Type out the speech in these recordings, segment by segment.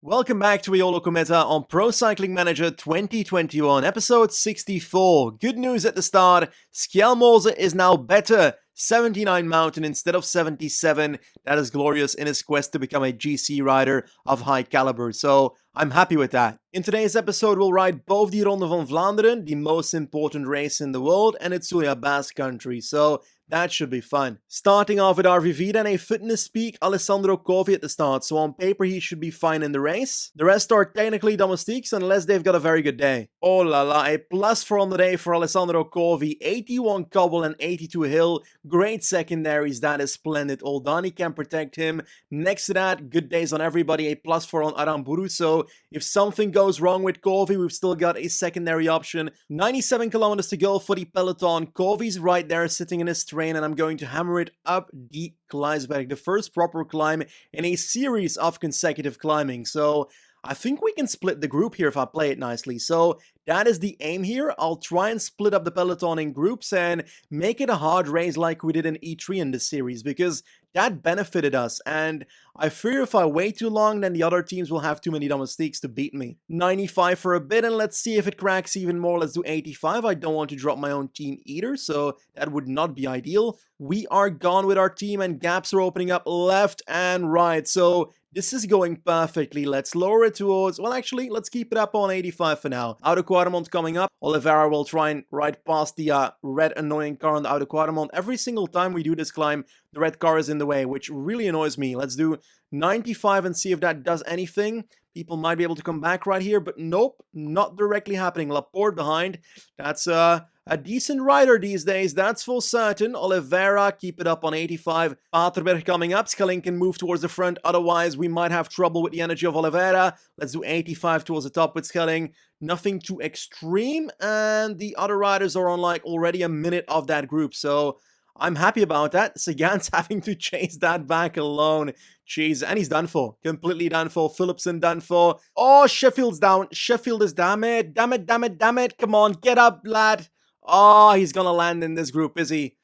Welcome back to Eolo-Kometa on Pro Cycling Manager 2021, episode 64. Good news at the start, Skjelmose is now better. 79 mountain instead of 77. That is glorious in his quest to become a GC rider of high caliber, so I'm happy with that. In today's episode, we'll ride both the Ronde van Vlaanderen, the most important race in the world, and it's Zulia Basque country, so that should be fun. Starting off with RVV, then a fitness peak, Alessandro Covi at the start, so on paper he should be fine in the race. The rest are technically domestiques unless they've got a very good day. Oh la la, a +4 on the day for Alessandro Covi, 81 cobble and 82 hill, great secondaries, that is splendid. Oldani can protect him. Next to that, good days on everybody, a +4 on Aramburu, so if something goes wrong with Covi, we've still got a secondary option. 97 kilometers to go for the peloton. Covi's right there sitting in his train, and I'm going to hammer it up the Gleisberg, the first proper climb in a series of consecutive climbing. So I think we can split the group here if I play it nicely. So that is the aim here. I'll try and split up the peloton in groups and make it a hard race like we did in E3 in this series, because that benefited us, and I fear if I wait too long, then the other teams will have too many domestiques to beat me. 95 for a bit, and let's see if it cracks even more. Let's do 85. I don't want to drop my own team either, so that would not be ideal. We are gone with our team, and gaps are opening up left and right, so this is going perfectly. Let's lower it towards, well actually, let's keep it up on 85 for now. Auto Quaremont coming up. Oliveira will try and ride past the red annoying car on the Auto Quaremont. Every single time we do this climb, the red car is in the way, which really annoys me. Let's do 95 and see if that does anything. People might be able to come back right here, but nope, not directly happening. Laporte behind. That's a decent rider these days, that's for certain. Oliveira, keep it up on 85. Paterberg coming up. Schelling can move towards the front, otherwise we might have trouble with the energy of Oliveira. Let's do 85 towards the top with Schelling. Nothing too extreme, and the other riders are on like already a minute of that group, so I'm happy about that. Sagan's having to chase that back alone. Jeez, and he's done for. Completely done for. Philipsen done for. Oh, Sheffield's down. Sheffield is damn it. Damn it, damn it, damn it. Come on, get up, lad. Oh, he's gonna land in this group, is he?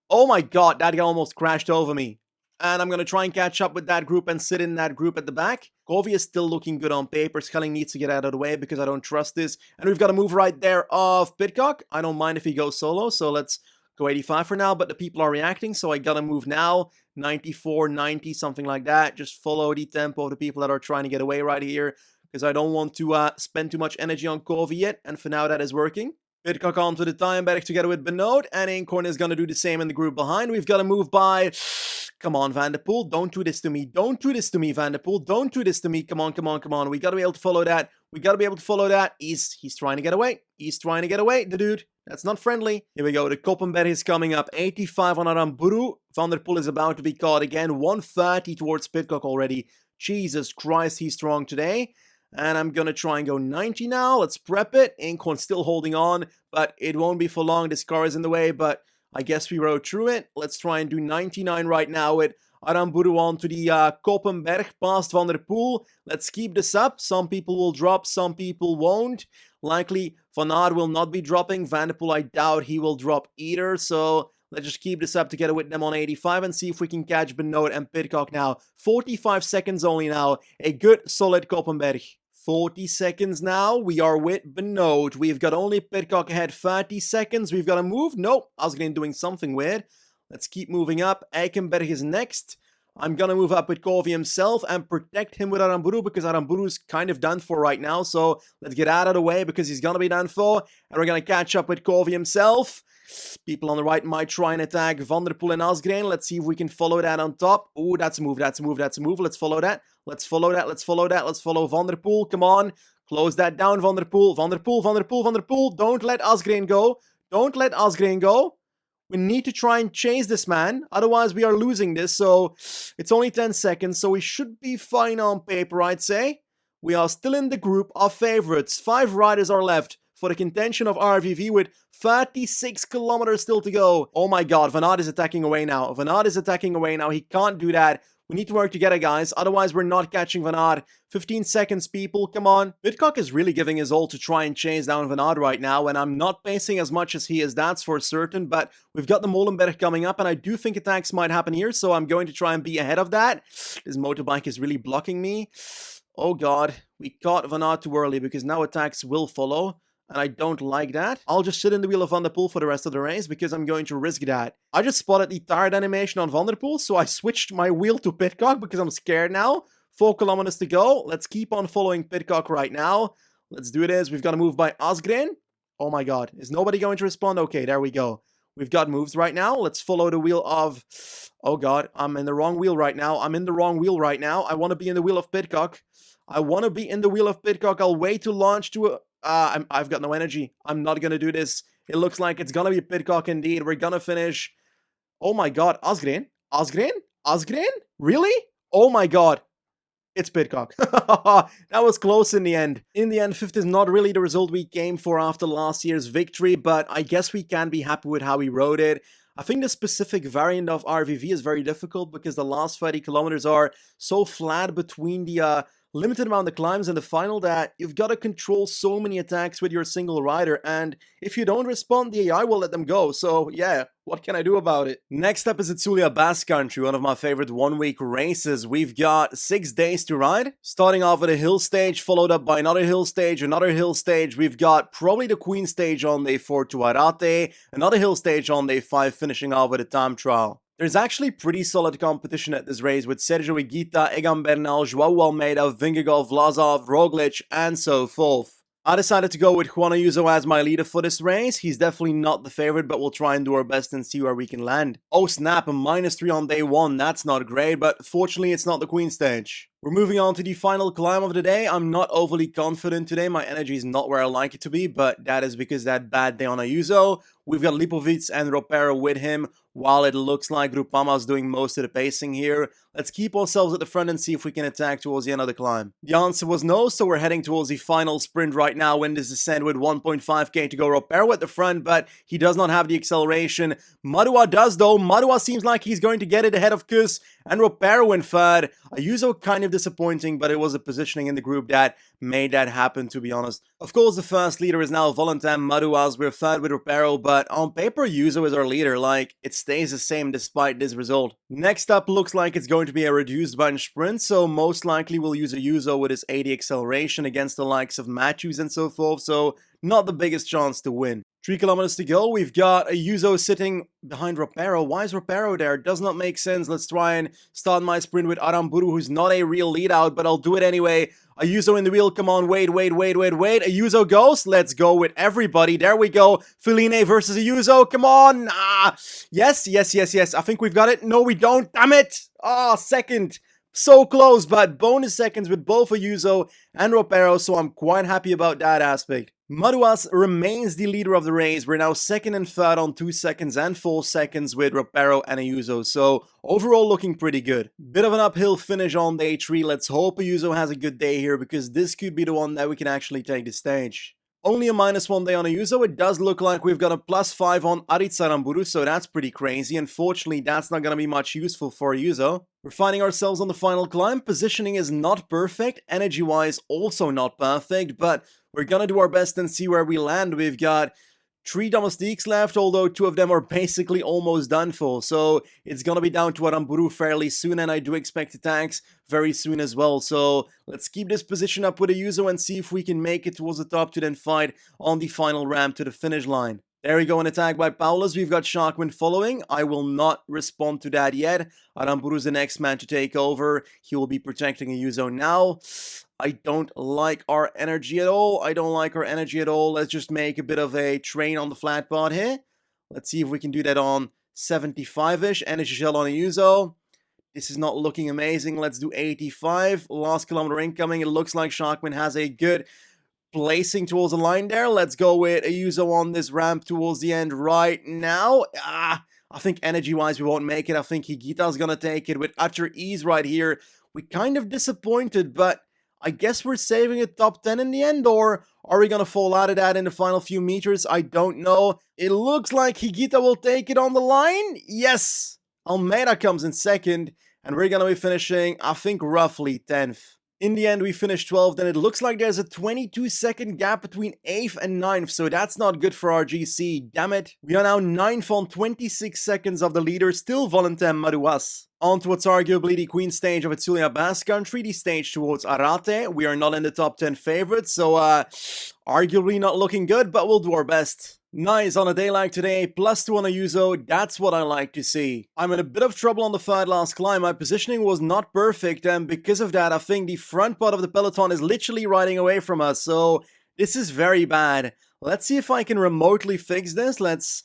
Oh my god, that guy almost crashed over me. And I'm gonna try and catch up with that group and sit in that group at the back. Covi is still looking good on paper. Schelling needs to get out of the way because I don't trust this. And we've got a move right there of Pidcock. I don't mind if he goes solo, so let's go 85 for now, but the people are reacting, so I gotta move now. 94, 90, something like that. Just follow the tempo of the people that are trying to get away right here, because I don't want to spend too much energy on Covi yet, and for now that is working. Pidcock onto the Timeberg together with Benoot, and Incorn is gonna do the same in the group behind. We've got to move by. Come on, Van der Poel, don't do this to me. Don't do this to me, Van der Poel. Don't do this to me. Come on, come on, come on. We gotta be able to follow that. We gotta be able to follow that. He's trying to get away. He's trying to get away, the dude. That's not friendly. Here we go. The Koppenberg is coming up. 85 on Aramburu. Van der Poel is about to be caught again. 130 towards Pidcock already. Jesus Christ, he's strong today. And I'm gonna try and go 90 now. Let's prep it. Incorn still holding on, but it won't be for long. This car is in the way, but I guess we rode through it. Let's try and do 99 right now with Aramburu on to the Koppenberg past Van der Poel. Let's keep this up. Some people will drop, some people won't. Likely Van Aert will not be dropping. Van der Poel, I doubt he will drop either. So let's just keep this up together with them on 85 and see if we can catch Benoot and Pidcock now. 45 seconds only now. A good solid Koppenberg. 40 seconds now. We are with Benoot. We've got only Pidcock ahead. 30 seconds. We've got to move. Nope. Asgreen doing something weird. Let's keep moving up. Eikenberg is next. I'm gonna move up with Covi himself and protect him with Aramburu, because Aramburu's kind of done for right now. So let's get out of the way because he's gonna be done for. And we're gonna catch up with Covi himself. People on the right might try and attack Van der Poel and Asgreen. Let's see if we can follow that on top. Ooh, that's a move, that's a move, that's a move. Let's follow that. Let's follow that, let's follow that. Let's follow Van der Poel. Come on. Close that down, Van der Poel. Van der Poel, Van der Poel, Van der Poel. Don't let Asgreen go. Don't let Asgreen go. We need to try and chase this man, otherwise we are losing this, so it's only 10 seconds, so we should be fine on paper, I'd say. We are still in the group of favorites. 5 riders are left for the contention of RVV with 36 kilometers still to go. Oh my god, Van Aert is attacking away now. Van Aert is attacking away now. He can't do that. We need to work together, guys. Otherwise, we're not catching Van Aert. 15 seconds, people. Come on. Pidcock is really giving his all to try and chase down Van Aert right now, and I'm not pacing as much as he is, that's for certain, but we've got the Molenberg coming up, and I do think attacks might happen here, so I'm going to try and be ahead of that. This motorbike is really blocking me. Oh god, we caught Van Aert too early because now attacks will follow, and I don't like that. I'll just sit in the wheel of Van der Poel for the rest of the race because I'm going to risk that. I just spotted the tired animation on Van der Poel, so I switched my wheel to Pidcock because I'm scared now. 4 kilometers to go. Let's keep on following Pidcock right now. Let's do this. We've got to move by Asgreen. Oh my god, is nobody going to respond? Okay, there we go. We've got moves right now. Let's follow the wheel of... Oh god, I'm in the wrong wheel right now. I'm in the wrong wheel right now. I want to be in the wheel of Pidcock. I want to be in the wheel of Pidcock. I'll wait to launch to a... I've got no energy. I'm not going to do this. It looks like it's going to be Pidcock indeed. We're going to finish... Oh my god, Asgreen? Asgreen? Asgreen? Really? Oh my god. It's Pidcock. That was close in the end. In the end, 5th is not really the result we came for after last year's victory, but I guess we can be happy with how we rode it. I think the specific variant of RVV is very difficult because the last 30 kilometers are so flat between the limited amount of climbs in the final that you've got to control so many attacks with your single rider, and if you don't respond, the AI will let them go, so yeah, what can I do about it? Next up is Itzulia Basque Country, one of my favorite one-week races. We've got 6 days to ride, starting off with a hill stage, followed up by another hill stage, another hill stage. We've got probably the Queen stage on day 4 to Arate, another hill stage on day 5, finishing off with a time trial. There's actually pretty solid competition at this race with Sergio Higuita, Egan Bernal, Joao Almeida, Vingegaard, Vlasov, Roglic, and so forth. I decided to go with Juan Ayuso as my leader for this race. He's definitely not the favorite, but we'll try and do our best and see where we can land. Oh snap, a -3 on day 1, that's not great, but fortunately it's not the Queen stage. We're moving on to the final climb of the day. I'm not overly confident today, my energy is not where I like it to be, but that is because that bad day on Ayuso. We've got Lipovic and Ropero with him, while it looks like Groupama's doing most of the pacing here. Let's keep ourselves at the front and see if we can attack towards the end of the climb. The answer was no, so we're heading towards the final sprint right now in this descent with 1.5k to go. Ropero at the front, but he does not have the acceleration. Madua does though. Madua seems like he's going to get it ahead of Kus and Ropero in third. Ayuso kind of disappointing, but it was the positioning in the group that made that happen, to be honest. Of course, the first leader is now Valentin Maduas. We're third with Ropero, but on paper, Ayuso is our leader. Like, it stays the same despite this result. Next up looks like it's going to be a reduced bunch sprint, so most likely we'll use Ayuso with his 80 acceleration against the likes of Matthews and so forth, so not the biggest chance to win. 3 kilometers to go. We've got Ayuso sitting behind Ropero. Why is Ropero there? Does not make sense. Let's try and start my sprint with Aramburu, who's not a real lead out, but I'll do it anyway. Ayuso in the wheel. Come on, wait. Ayuso goes. Let's go with everybody. There we go. Feline versus Ayuso. Come on. Yes. I think we've got it. No, we don't. Damn it. Second. So close, but bonus seconds with both Ayuso and Ropero, so I'm quite happy about that aspect. Maduas remains the leader of the race. We're now second and third on 2 seconds and 4 seconds with Ropero and Ayuso, so overall looking pretty good. Bit of an uphill finish on day 3. Let's hope Ayuso has a good day here, because this could be the one that we can actually take the stage. Only a -1 day on Ayuso. It does look like we've got a +5 on Aritz Aramburu, so that's pretty crazy. Unfortunately, that's not going to be much useful for Ayuso. We're finding ourselves on the final climb. Positioning is not perfect. Energy-wise, also not perfect, but we're going to do our best and see where we land. We've got 3 domestiques left, although 2 of them are basically almost done for, so it's gonna be down to Aramburu fairly soon, and I do expect attacks very soon as well, so let's keep this position up with Ayuso and see if we can make it towards the top to then fight on the final ramp to the finish line. There we go, an attack by Paulus. We've got Sharkwind following. I will not respond to that yet. Aramburu is the next man to take over. He will be protecting Ayuso now. I don't like our energy at all. Let's just make a bit of a train on the flat part here. Let's see if we can do that on 75-ish. Energy shell on Ayuso. This is not looking amazing. Let's do 85. Last kilometer incoming. It looks like Sharkwind has a good placing towards the line there. Let's go with Ayuso on this ramp towards the end right now. I think energy-wise we won't make it. I think Higuita's gonna take it with utter ease right here. We're kind of disappointed, but I guess we're saving a top 10 in the end, or are we gonna fall out of that in the final few meters? I don't know. It looks like Higuita will take it on the line. Yes! Almeida comes in second, and we're gonna be finishing, I think, roughly 10th. In the end, we finished 12th, and it looks like there's a 22-second gap between 8th and 9th, so that's not good for our GC. Damn it. We are now 9th on 26 seconds of the leader, still Valentin Madouas. On to what's arguably the queen stage of Etsulia Basque Country, the stage towards Arate. We are not in the top 10 favorites, so arguably not looking good, but we'll do our best. Nice, on a day like today, +2 on a Yuzo, that's what I like to see. I'm in a bit of trouble on the third last climb, my positioning was not perfect, and because of that I think the front part of the peloton is literally riding away from us, so this is very bad. Let's see if I can remotely fix this. Let's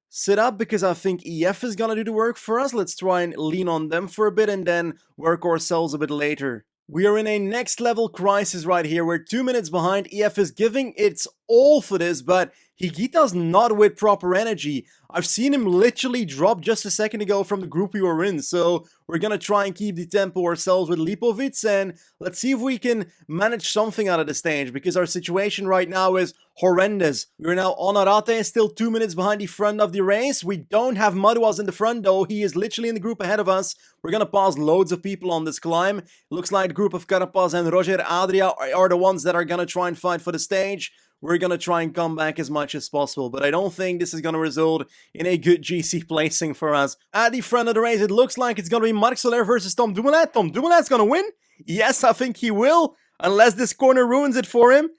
sit up because I think EF is gonna do the work for us. Let's try and lean on them for a bit and then work ourselves a bit later. We are in a next level crisis right here. We're 2 minutes behind. EF is giving its all for this, but Higita's not with proper energy. I've seen him literally drop just a second ago from the group we were in, so we're gonna try and keep the tempo ourselves with Lipovic, and let's see if we can manage something out of the stage, because our situation right now is horrendous. We're now on Arate, still 2 minutes behind the front of the race. We don't have Madouas in the front though. He is literally in the group ahead of us. We're gonna pass loads of people on this climb. It looks like the group of Carapaz and Roger Adria are the ones that are gonna try and fight for the stage. We're gonna try and come back as much as possible, but I don't think this is gonna result in a good GC placing for us. At the front of the race, it looks like it's gonna be Marc Soler versus Tom Dumoulin. Tom Dumoulin's gonna win? Yes, I think he will, unless this corner ruins it for him.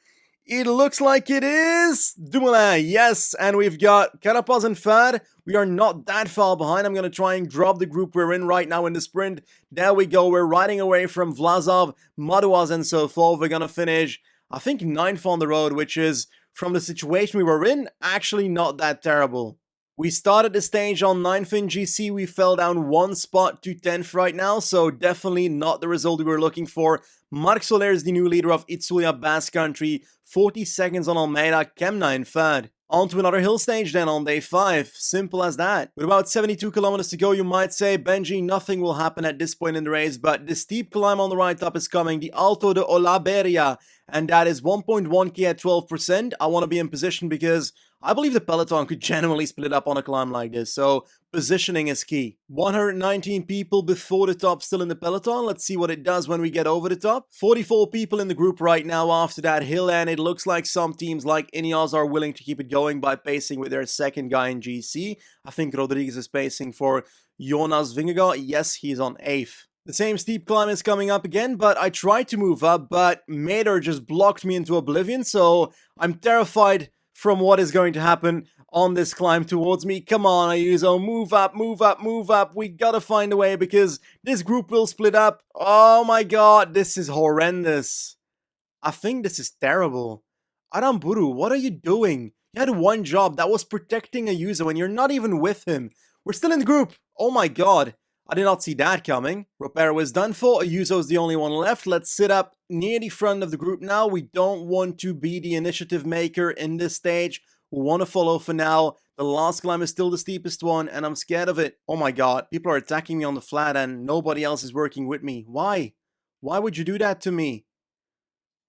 It looks like it is Dumoulin, yes, and we've got Carapaz and Fad. We are not that far behind. I'm going to try and drop the group we're in right now in the sprint. There we go, we're riding away from Vlasov, Madouas, and so forth. We're going to finish, I think, 9th on the road, which is, from the situation we were in, actually not that terrible. We started the stage on 9th in GC, we fell down 1 spot to 10th right now, so definitely not the result we were looking for. Marc Soler is the new leader of Etsulia Basque Country, 40 seconds on Almeida, Kemna in third. On to another hill stage then on day 5, simple as that. With about 72 kilometers to go, you might say, Benji, nothing will happen at this point in the race, but the steep climb on the right top is coming, the Alto de Olaberia, and that is 1.1k at 12%. I want to be in position because I believe the peloton could genuinely split up on a climb like this, so positioning is key. 119 people before the top still in the peloton. Let's see what it does when we get over the top. 44 people in the group right now after that hill, and it looks like some teams like Ineos are willing to keep it going by pacing with their second guy in GC. I think Rodriguez is pacing for Jonas Vingegaard. Yes, he's on 8th. The same steep climb is coming up again, but I tried to move up, but Mader just blocked me into oblivion, so I'm terrified from what is going to happen on this climb towards me. Come on, Ayuso, move up, move up, move up. We gotta find a way because this group will split up. Oh my god, this is horrendous. I think this is terrible. Aramburu, what are you doing? You had one job, that was protecting Ayuso, and you're not even with him. We're still in the group. Oh my god. I did not see that coming. Ropero is done for. Ayuso is the only one left. Let's sit up near the front of the group now. We don't want to be the initiative maker in this stage. We want to follow for now. The last climb is still the steepest one, and I'm scared of it. Oh my god, people are attacking me on the flat, and nobody else is working with me. Why? Why would you do that to me?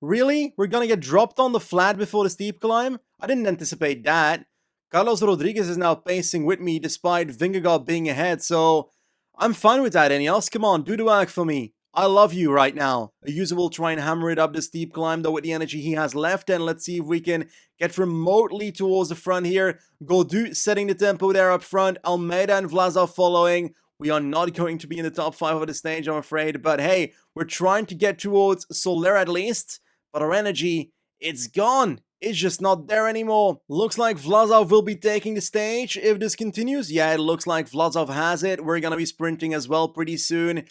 Really? We're gonna get dropped on the flat before the steep climb? I didn't anticipate that. Carlos Rodriguez is now pacing with me despite Vingegaard being ahead, so I'm fine with that, Ineos. Come on, do the work for me. I love you right now. Ayuso will try and hammer it up the steep climb though with the energy he has left, and let's see if we can get remotely towards the front here. Gaudu setting the tempo there up front. Almeida and Vlasov following. We are not going to be in the top 5 of the stage, I'm afraid, but hey, we're trying to get towards Soler at least, but our energy, it's gone. It's just not there anymore. Looks like Vlasov will be taking the stage if this continues. Yeah, it looks like Vlasov has it. We're gonna be sprinting as well pretty soon.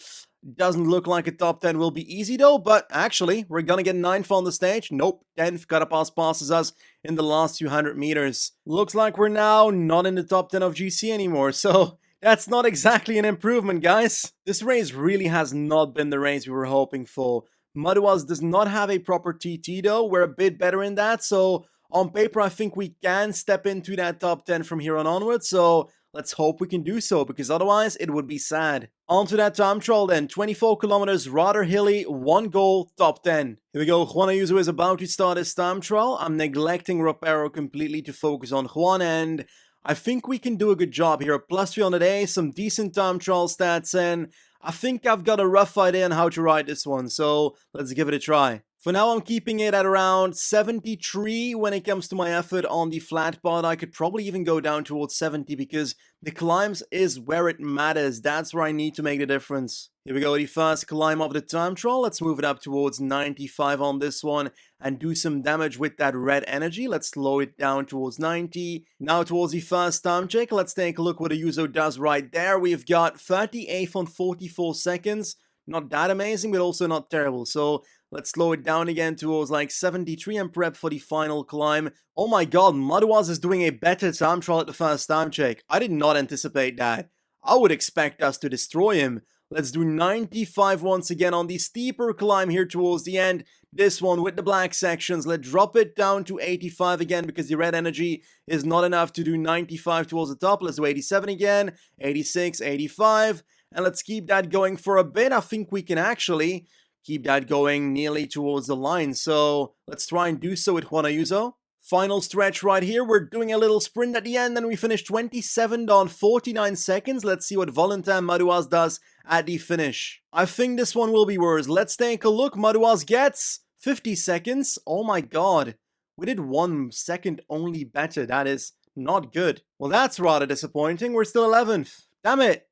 Doesn't look like a top 10 will be easy though, but actually, we're gonna get 9th on the stage. Nope, 10th. Carapaz passes us in the last 200 meters. Looks like we're now not in the top 10 of GC anymore, so that's not exactly an improvement, guys. This race really has not been the race we were hoping for. Madouas does not have a proper TT though. We're a bit better in that, so on paper I think we can step into that top 10 from here on onwards, so let's hope we can do so, because otherwise it would be sad. On to that time trial then, 24 kilometers, rather hilly, 1 goal, top 10. Here we go, Juan Ayuso is about to start his time trial. I'm neglecting Ropero completely to focus on Juan, and I think we can do a good job here. +3 on the day, some decent time trial stats, and I think I've got a rough idea on how to ride this one, so let's give it a try. For now, I'm keeping it at around 73 when it comes to my effort on the flat part. I could probably even go down towards 70 because the climbs is where it matters. That's where I need to make the difference. Here we go, the first climb of the time trial. Let's move it up towards 95 on this one and do some damage with that red energy. Let's slow it down towards 90. Now towards the first time check. Let's take a look what a Yuzo does right there. We've got 38th on 44 seconds. Not that amazing, but also not terrible. So let's slow it down again towards like 73 and prep for the final climb. Oh my god, Madouas is doing a better time trial at the first time check. I did not anticipate that. I would expect us to destroy him. Let's do 95 once again on the steeper climb here towards the end. This one with the black sections. Let's drop it down to 85 again because the red energy is not enough to do 95 towards the top. Let's do 87 again, 86, 85. And let's keep that going for a bit. I think we can actually keep that going nearly towards the line. So let's try and do so with Juan Ayuso. Final stretch right here. We're doing a little sprint at the end and we finished 27 on 49 seconds. Let's see what Valentin Madouas does at the finish. I think this one will be worse. Let's take a look. Madouas gets 50 seconds. Oh my god. We did 1 second only better. That is not good. Well, that's rather disappointing. We're still 11th. Damn it.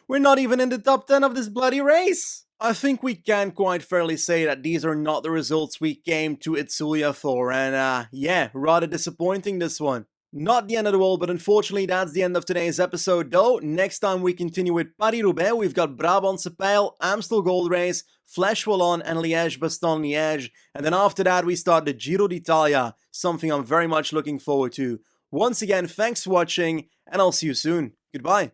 We're not even in the top 10 of this bloody race. I think we can quite fairly say that these are not the results we came to Itzulia for, and yeah, rather disappointing this one. Not the end of the world, but unfortunately that's the end of today's episode though. Next time we continue with Paris-Roubaix, we've got Brabantse Pijl, Amstel Gold Race, Flèche Wallonne and Liège-Bastogne-Liège, and then after that we start the Giro d'Italia, something I'm very much looking forward to. Once again, thanks for watching, and I'll see you soon. Goodbye.